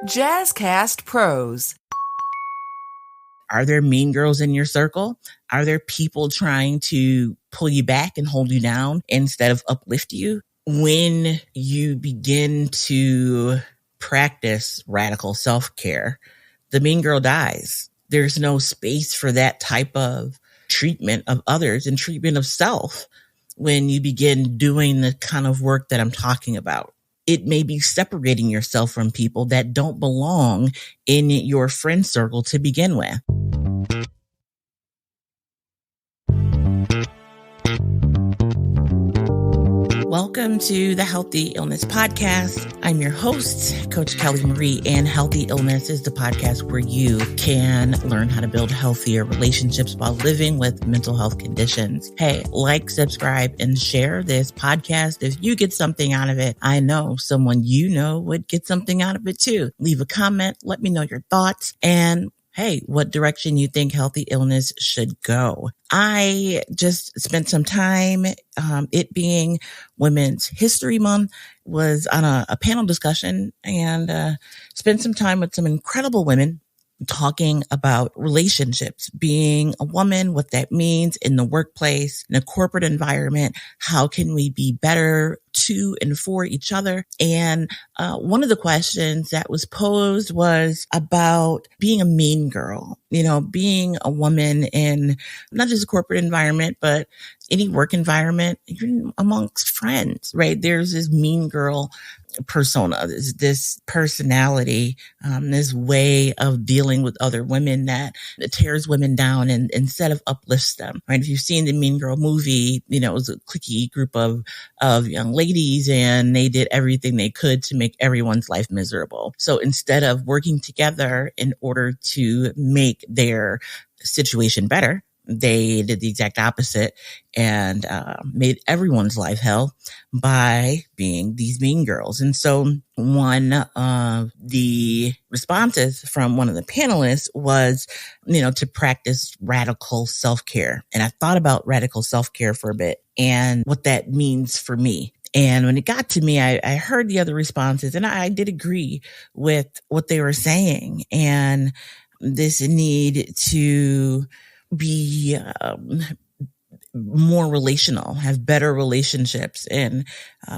Jazzcast Pros. Are there mean girls in your circle? Are there people trying to pull you back and hold you down instead of uplift you? When you begin to practice radical self-care, the mean girl dies. There's no space for that type of treatment of others and treatment of self when you begin doing the kind of work that I'm talking about. It may be separating yourself from people that don't belong in your friend circle to begin with. Welcome to the Healthy Illness Podcast. I'm your host, Coach Kelly Marie, and Healthy Illness is the podcast where you can learn how to build healthier relationships while living with mental health conditions. Hey, like, subscribe, and share this podcast. If you get something out of it, I know someone you know would get something out of it too. Leave a comment, let me know your thoughts, and hey, what direction you think Healthy Illness should go. I just spent some time, it being Women's History Month, was on a panel discussion and spent some time with some incredible women talking about relationships, being a woman, what that means in the workplace, in a corporate environment. How can we be better to and for each other? And one of the questions that was posed was about being a mean girl, being a woman in not just a corporate environment, but any work environment, even amongst friends, right? There's this mean girl persona, this personality, this way of dealing with other women that tears women down and instead of uplifts them, right? If you've seen the Mean Girl movie, it was a cliquey group of young ladies and they did everything they could to make everyone's life miserable. So instead of working together in order to make their situation better, they did the exact opposite and made everyone's life hell by being these mean girls. And so one of the responses from one of the panelists was, to practice radical self-care. And I thought about radical self-care for a bit and what that means for me. And when it got to me, I heard the other responses and I did agree with what they were saying. And this need to be more relational, have better relationships in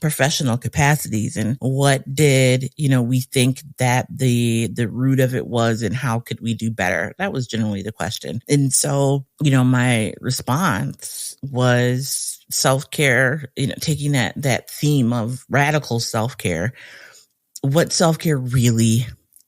professional capacities. And what did, we think that the root of it was and how could we do better? That was generally the question. And so, my response was self-care, taking that theme of radical self-care, what self-care really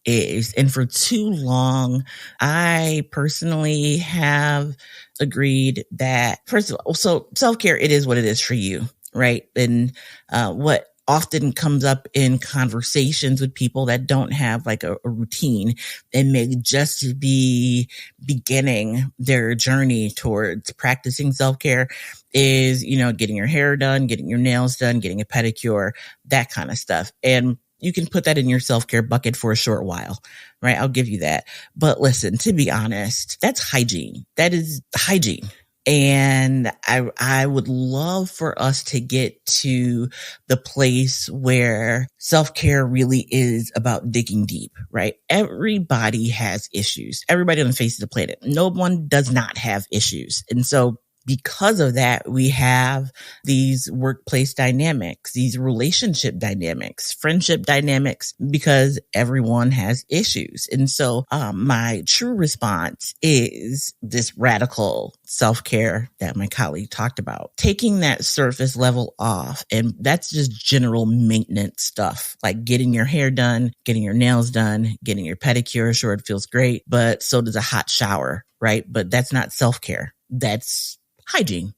is. And for too long, I personally have agreed that, first of all, so self-care, it is what it is for you, right? And what often comes up in conversations with people that don't have like a routine and may just be beginning their journey towards practicing self-care is, getting your hair done, getting your nails done, getting a pedicure, that kind of stuff. And you can put that in your self-care bucket for a short while, right? I'll give you that. But listen, to be honest, that's hygiene. That is hygiene. And I would love for us to get to the place where self-care really is about digging deep, right? Everybody has issues. Everybody on the face of the planet. No one does not have issues. And so because of that, we have these workplace dynamics, these relationship dynamics, friendship dynamics, because everyone has issues. And so my true response is this radical self-care that my colleague talked about, taking that surface level off. And that's just general maintenance stuff, like getting your hair done, getting your nails done, getting your pedicure. Sure, it feels great, but so does a hot shower, right? But that's not self-care. That's hygiene.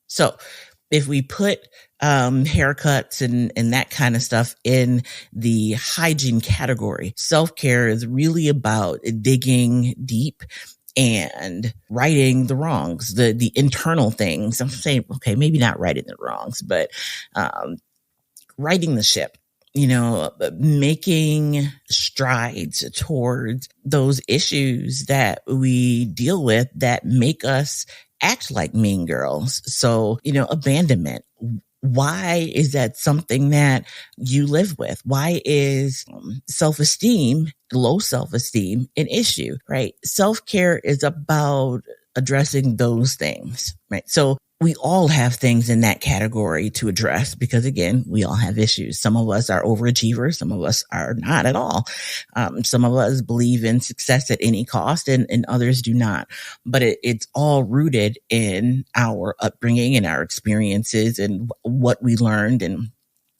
So if we put haircuts and that kind of stuff in the hygiene category, self-care is really about digging deep and righting the wrongs, the internal things. I'm saying, okay, maybe not righting the wrongs, but righting the ship. Making strides towards those issues that we deal with that make us act like mean girls. So, abandonment, Why is that something that you live with? Why is self-esteem, low self-esteem, an issue, right? Self-care is about addressing those things, right? So we all have things in that category to address because, again, we all have issues. Some of us are overachievers. Some of us are not at all. Some of us believe in success at any cost and others do not. But it's all rooted in our upbringing and our experiences and what we learned and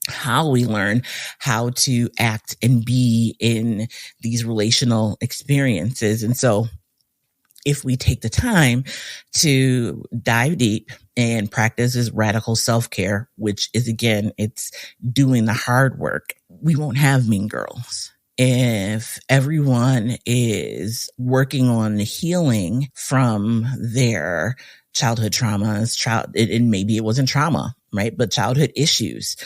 how we learn how to act and be in these relational experiences. And so if we take the time to dive deep and practice this radical self-care, which is, again, it's doing the hard work, we won't have mean girls. If everyone is working on healing from their childhood traumas, and maybe it wasn't trauma, right? But childhood issues,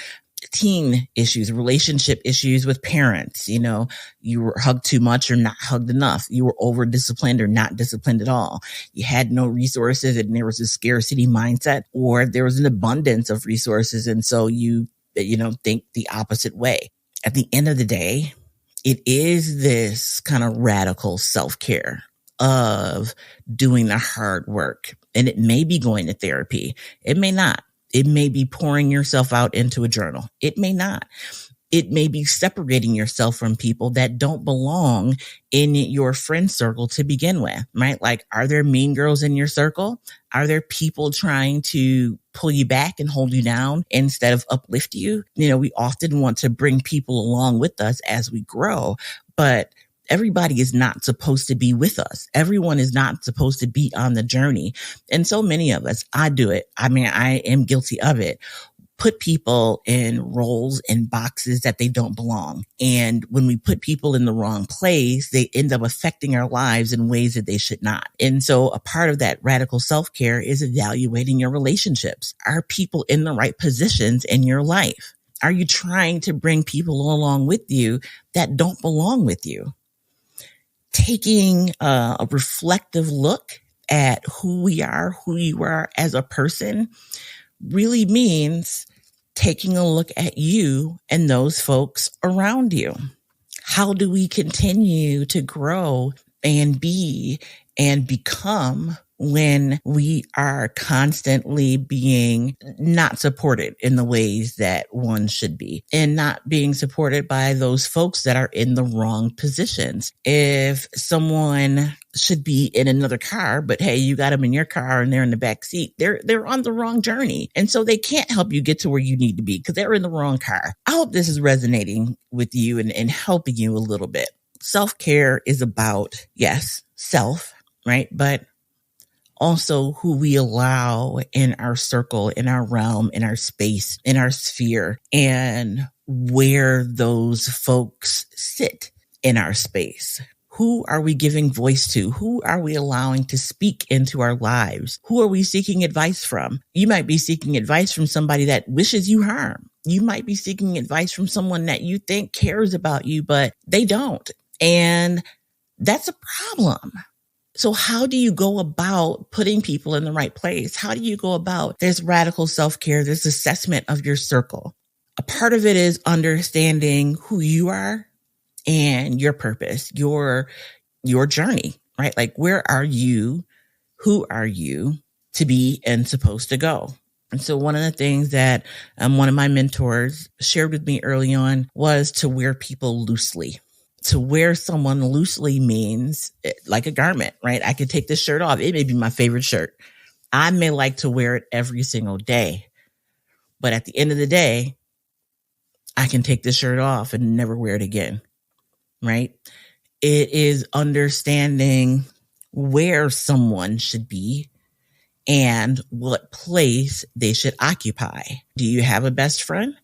teen issues, relationship issues with parents. You know, you were hugged too much or not hugged enough. You were over disciplined or not disciplined at all. You had no resources and there was a scarcity mindset, or there was an abundance of resources. And so you think the opposite way. At the end of the day, it is this kind of radical self-care of doing the hard work. And it may be going to therapy. It may not. It may be pouring yourself out into a journal. It may not. It may be separating yourself from people that don't belong in your friend circle to begin with, right? Like, are there mean girls in your circle? Are there people trying to pull you back and hold you down instead of uplift you? You know, we often want to bring people along with us as we grow, but everybody is not supposed to be with us. Everyone is not supposed to be on the journey. And so many of us, I do it. I mean, I am guilty of it. Put people in roles and boxes that they don't belong. And when we put people in the wrong place, they end up affecting our lives in ways that they should not. And so a part of that radical self-care is evaluating your relationships. Are people in the right positions in your life? Are you trying to bring people along with you that don't belong with you? Taking a reflective look at who we are, who you are as a person, really means taking a look at you and those folks around you. How do we continue to grow and be and become when we are constantly being not supported in the ways that one should be, and not being supported by those folks that are in the wrong positions? If someone should be in another car, but hey, you got them in your car and they're in the back seat, they're on the wrong journey. And so they can't help you get to where you need to be because they're in the wrong car. I hope this is resonating with you and helping you a little bit. Self-care is about, yes, self, right? But also who we allow in our circle, in our realm, in our space, in our sphere, and where those folks sit in our space. Who are we giving voice to? Who are we allowing to speak into our lives? Who are we seeking advice from? You might be seeking advice from somebody that wishes you harm. You might be seeking advice from someone that you think cares about you, but they don't. And that's a problem. So how do you go about putting people in the right place? How do you go about this radical self-care, this assessment of your circle? A part of it is understanding who you are and your purpose, your journey, right? Like, where are you? Who are you to be and supposed to go? And so one of the things that one of my mentors shared with me early on was to wear people loosely. To wear someone loosely means like a garment, right? I could take this shirt off. It may be my favorite shirt. I may like to wear it every single day. But at the end of the day, I can take this shirt off and never wear it again, right? It is understanding where someone should be and what place they should occupy. Do you have a best friend?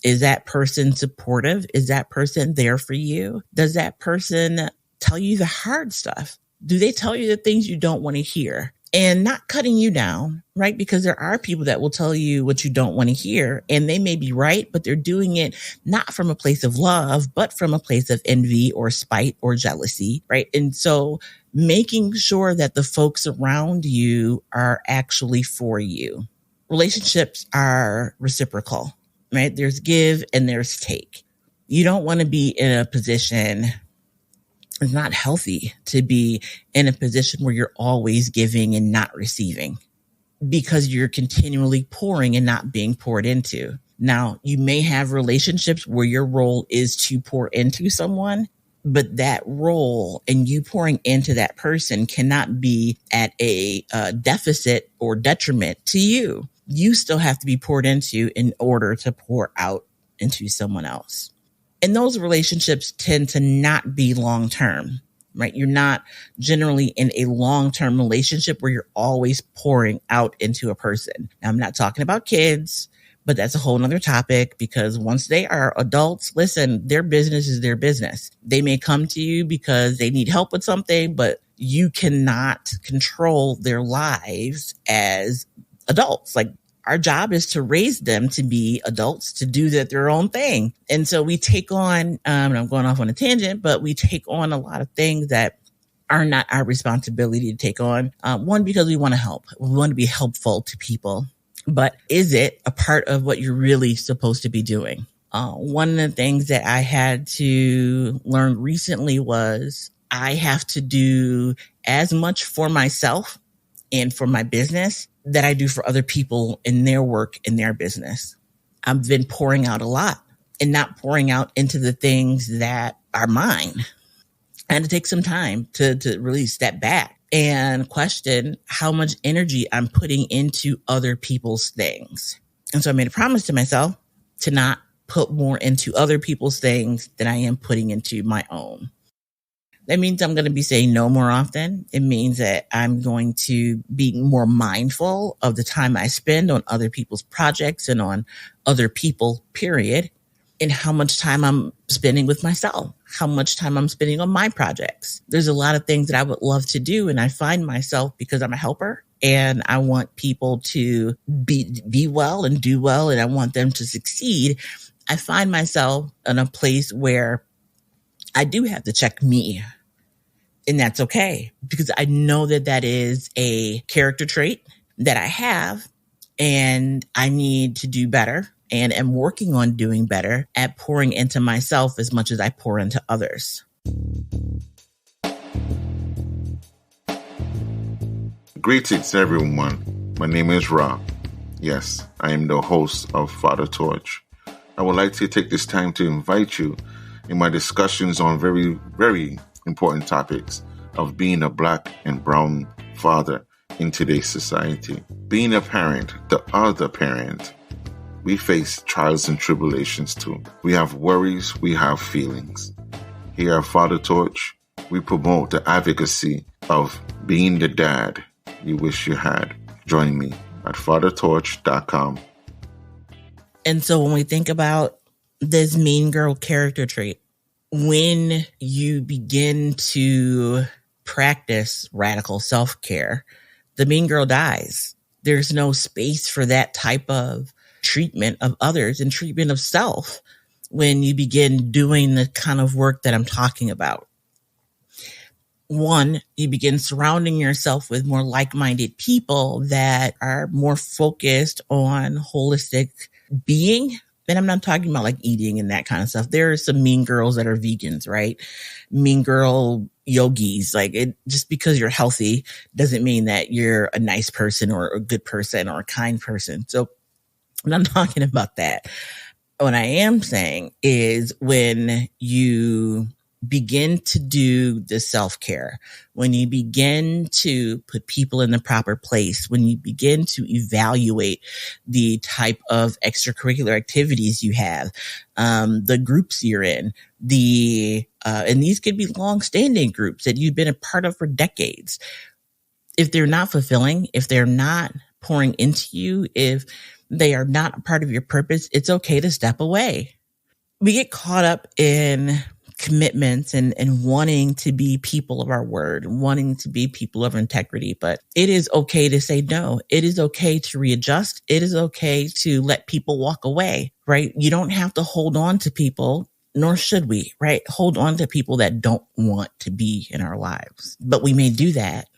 Is that person supportive? Is that person there for you? Does that person tell you the hard stuff? Do they tell you the things you don't want to hear? And not cutting you down, right? Because there are people that will tell you what you don't want to hear, and they may be right, but they're doing it not from a place of love, but from a place of envy or spite or jealousy, right? And so making sure that the folks around you are actually for you. relationships are reciprocal, right? There's give and there's take. You don't want to be in a position, it's not healthy to be in a position where you're always giving and not receiving, because you're continually pouring and not being poured into. Now, you may have relationships where your role is to pour into someone, but that role and you pouring into that person cannot be at a deficit or detriment to you. You still have to be poured into in order to pour out into someone else. And those relationships tend to not be long-term, right? You're not generally in a long-term relationship where you're always pouring out into a person. Now, I'm not talking about kids, but that's a whole nother topic, because once they are adults, listen, their business is their business. They may come to you because they need help with something, but you cannot control their lives as adults. Like, our job is to raise them to be adults, to do their own thing. And so we take on, and I'm going off on a tangent, but we take on a lot of things that are not our responsibility to take on. One, because we want to help. We want to be helpful to people. But is it a part of what you're really supposed to be doing? One of the things that I had to learn recently was I have to do as much for myself and for my business that I do for other people in their work, in their business. I've been pouring out a lot and not pouring out into the things that are mine. I had to take some time to really step back and question how much energy I'm putting into other people's things. And so I made a promise to myself to not put more into other people's things than I am putting into my own. That means I'm going to be saying no more often. It means that I'm going to be more mindful of the time I spend on other people's projects and on other people, period, and how much time I'm spending with myself, how much time I'm spending on my projects. There's a lot of things that I would love to do, and I find myself, because I'm a helper and I want people to be well and do well, and I want them to succeed, I find myself in a place where I do have to check me. And that's okay, because I know that that is a character trait that I have, and I need to do better and am working on doing better at pouring into myself as much as I pour into others. Greetings, everyone. My name is Rob. Yes, I am the host of Father Torch. I would like to take this time to invite you in my discussions on very, very important topics of being a Black and brown father in today's society. Being a parent, the other parent, we face trials and tribulations too. We have worries, we have feelings. Here at Father Torch, we promote the advocacy of being the dad you wish you had. Join me at fathertorch.com. And so when we think about this mean girl character trait, when you begin to practice radical self-care, the mean girl dies. There's no space for that type of treatment of others and treatment of self when you begin doing the kind of work that I'm talking about. One, you begin surrounding yourself with more like-minded people that are more focused on holistic being. And I'm not talking about like eating and that kind of stuff. There are some mean girls that are vegans, right? Mean girl yogis. Like, it just because you're healthy doesn't mean that you're a nice person or a good person or a kind person. So I'm not talking about that. What I am saying is when you begin to do the self-care, when you begin to put people in the proper place, when you begin to evaluate the type of extracurricular activities you have, the groups you're in, and these could be long-standing groups that you've been a part of for decades. If they're not fulfilling, if they're not pouring into you, if they are not a part of your purpose, it's okay to step away. We get caught up in commitments and wanting to be people of our word, wanting to be people of integrity. But it is okay to say no. It is okay to readjust. It is okay to let people walk away, right? You don't have to hold on to people, nor should we, right? Hold on to people that don't want to be in our lives. But we may do that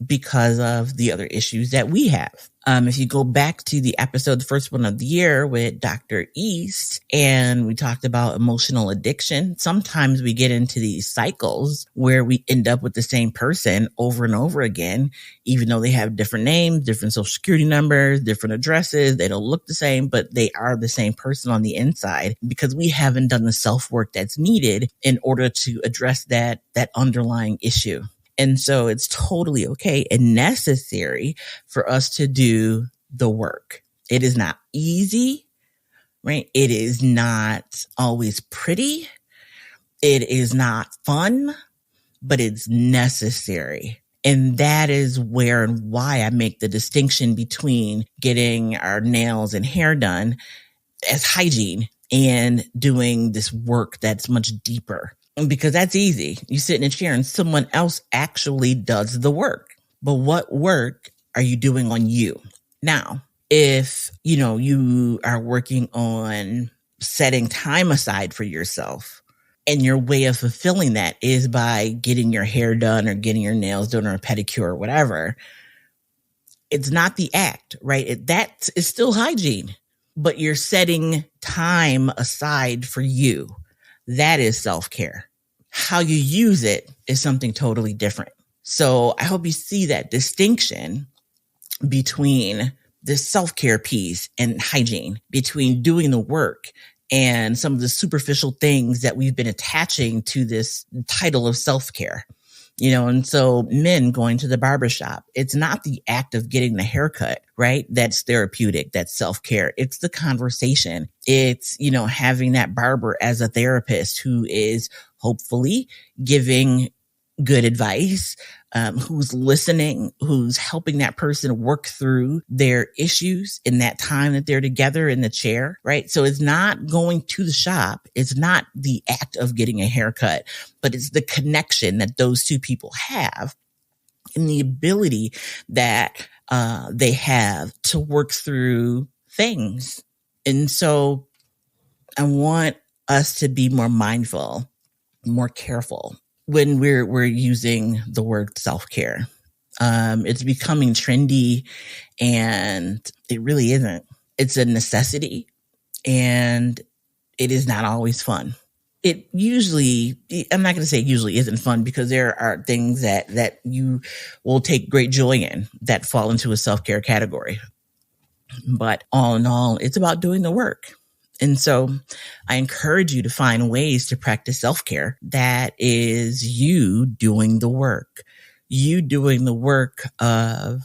because of the other issues that we have. If you go back to the episode, the first one of the year with Dr. East, and we talked about emotional addiction, sometimes we get into these cycles where we end up with the same person over and over again, even though they have different names, different social security numbers, different addresses. They don't look the same, but they are the same person on the inside because we haven't done the self-work that's needed in order to address that underlying issue. And so it's totally okay and necessary for us to do the work. It is not easy, right? It is not always pretty. It is not fun, but it's necessary. And that is where and why I make the distinction between getting our nails and hair done as hygiene and doing this work that's much deeper. Because that's easy. You sit in a chair and someone else actually does the work. But what work are you doing on you? Now, if, you are working on setting time aside for yourself and your way of fulfilling that is by getting your hair done or getting your nails done or a pedicure or whatever, it's not the act, right? That is still hygiene, but you're setting time aside for you. That is self-care. How you use it is something totally different. So I hope you see that distinction between the self-care piece and hygiene, between doing the work and some of the superficial things that we've been attaching to this title of self-care. And so men going to the barbershop, it's not the act of getting the haircut, right? That's therapeutic. That's self-care. It's the conversation. It's, having that barber as a therapist who is hopefully giving good advice, who's listening, who's helping that person work through their issues in that time that they're together in the chair, right? So it's not going to the shop. It's not the act of getting a haircut, but it's the connection that those two people have and the ability that they have to work through things. And so I want us to be more mindful, more careful when we're using the word self-care. It's becoming trendy and it really isn't. It's a necessity and it is not always fun. It usually, I'm not going to say usually isn't fun because there are things that you will take great joy in that fall into a self-care category. But all in all, it's about doing the work. And so I encourage you to find ways to practice self-care that is you doing the work, of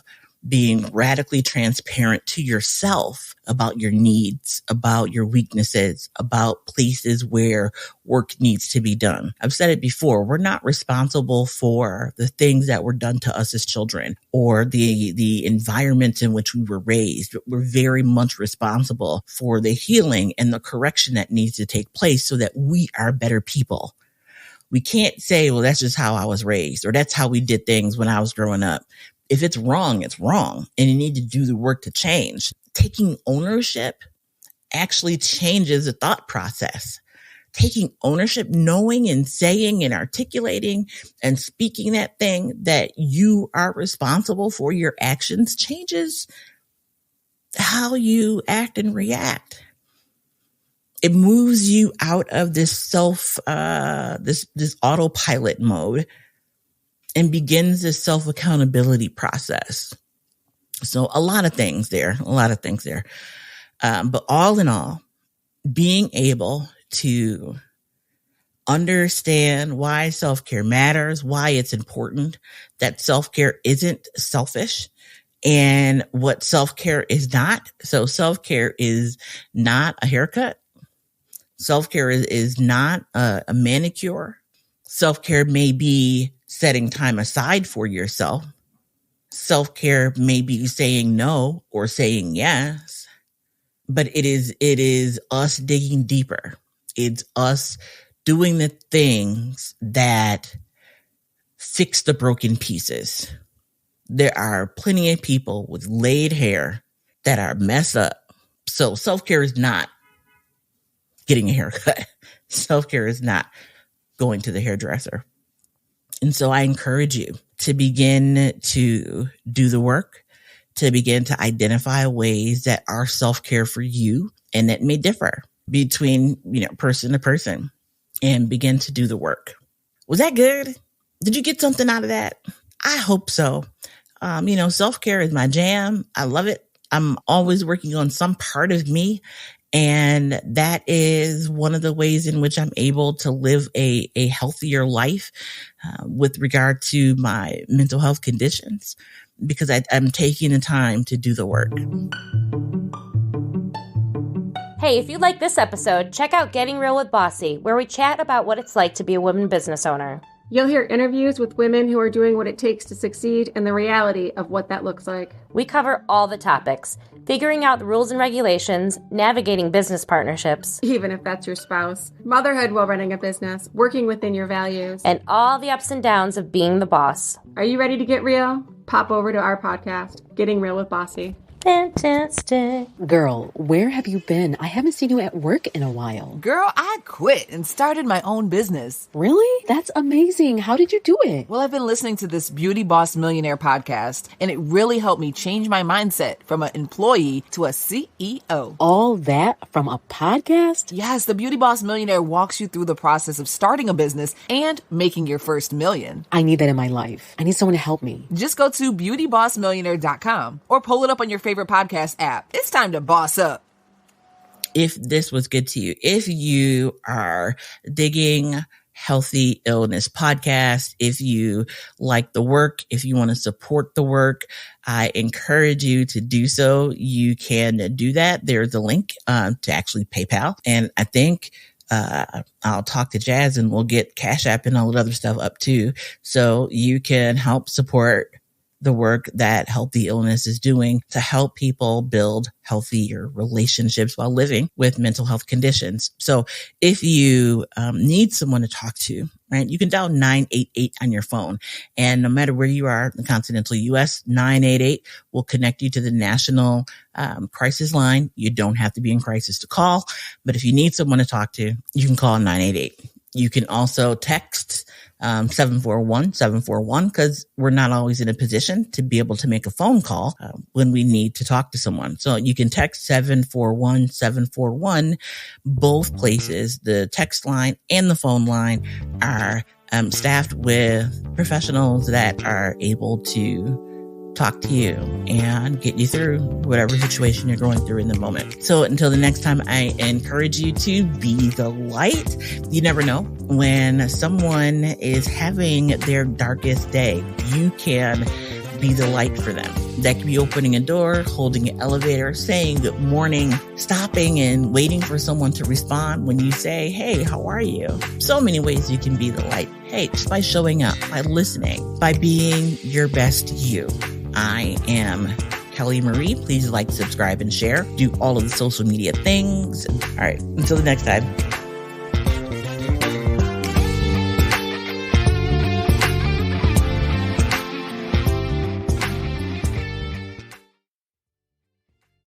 being radically transparent to yourself about your needs, about your weaknesses, about places where work needs to be done. I've said it before, we're not responsible for the things that were done to us as children or the environment in which we were raised. We're very much responsible for the healing and the correction that needs to take place so that we are better people. We can't say, well, that's just how I was raised or that's how we did things when I was growing up. If it's wrong, it's wrong. And you need to do the work to change. Taking ownership actually changes the thought process. Taking ownership, knowing and saying and articulating and speaking that thing that you are responsible for your actions changes how you act and react. It moves you out of this this autopilot mode and begins this self-accountability process. So a lot of things there. But all in all, being able to understand why self-care matters, why it's important, that self-care isn't selfish, and what self-care is not. So self-care is not a haircut. Self-care is not a manicure. Self-care may be setting time aside for yourself. Self-care may be saying no or saying yes, but it is us digging deeper. It's us doing the things that fix the broken pieces. There are plenty of people with laid hair that are messed up. So self-care is not getting a haircut. Self-care is not going to the hairdresser. And so I encourage you to begin to do the work, to begin to identify ways that are self-care for you, and that may differ between, person to person, and begin to do the work. Was that good? Did you get something out of that? I hope so. Self-care is my jam. I love it. I'm always working on some part of me. And that is one of the ways in which I'm able to live a healthier life with regard to my mental health conditions, because I'm taking the time to do the work. Hey, if you like this episode, check out Getting Real with Bossy, where we chat about what it's like to be a woman business owner. You'll hear interviews with women who are doing what it takes to succeed and the reality of what that looks like. We cover all the topics, figuring out the rules and regulations, navigating business partnerships, even if that's your spouse, motherhood while running a business, working within your values, and all the ups and downs of being the boss. Are you ready to get real? Pop over to our podcast, Getting Real with Bossy. Fantastic. Girl, where have you been? I haven't seen you at work in a while. Girl, I quit and started my own business. Really? That's amazing. How did you do it? Well, I've been listening to this Beauty Boss Millionaire podcast, and it really helped me change my mindset from an employee to a CEO. All that from a podcast? Yes, the Beauty Boss Millionaire walks you through the process of starting a business and making your first million. I need that in my life. I need someone to help me. Just go to beautybossmillionaire.com or pull it up on your favorite podcast app. It's time to boss up. If this was good to you, if you are digging Healthy Illness podcast, if you like the work, if you want to support the work, I encourage you to do so. You can do that. There's a link to actually PayPal. And I think I'll talk to Jazz and we'll get Cash App and all that other stuff up too. So you can help support the work that Healthy Illness is doing to help people build healthier relationships while living with mental health conditions. So if you need someone to talk to, right, you can dial 988 on your phone. And no matter where you are in the continental U.S., 988 will connect you to the national crisis line. You don't have to be in crisis to call. But if you need someone to talk to, you can call 988. You can also text 741-741, because we're not always in a position to be able to make a phone call when we need to talk to someone. So you can text 741-741. Both places, the text line and the phone line, are staffed with professionals that are able to talk to you and get you through whatever situation you're going through in the moment. So until the next time, I encourage you to be the light. You never know when someone is having their darkest day. You can be the light for them. That could be opening a door, holding an elevator, saying good morning, stopping and waiting for someone to respond when you say, hey, how are you? So many ways you can be the light. Hey, just by showing up, by listening, by being your best you. I am Kelly Marie. Please like, subscribe, and share. Do all of the social media things. All right. Until the next time.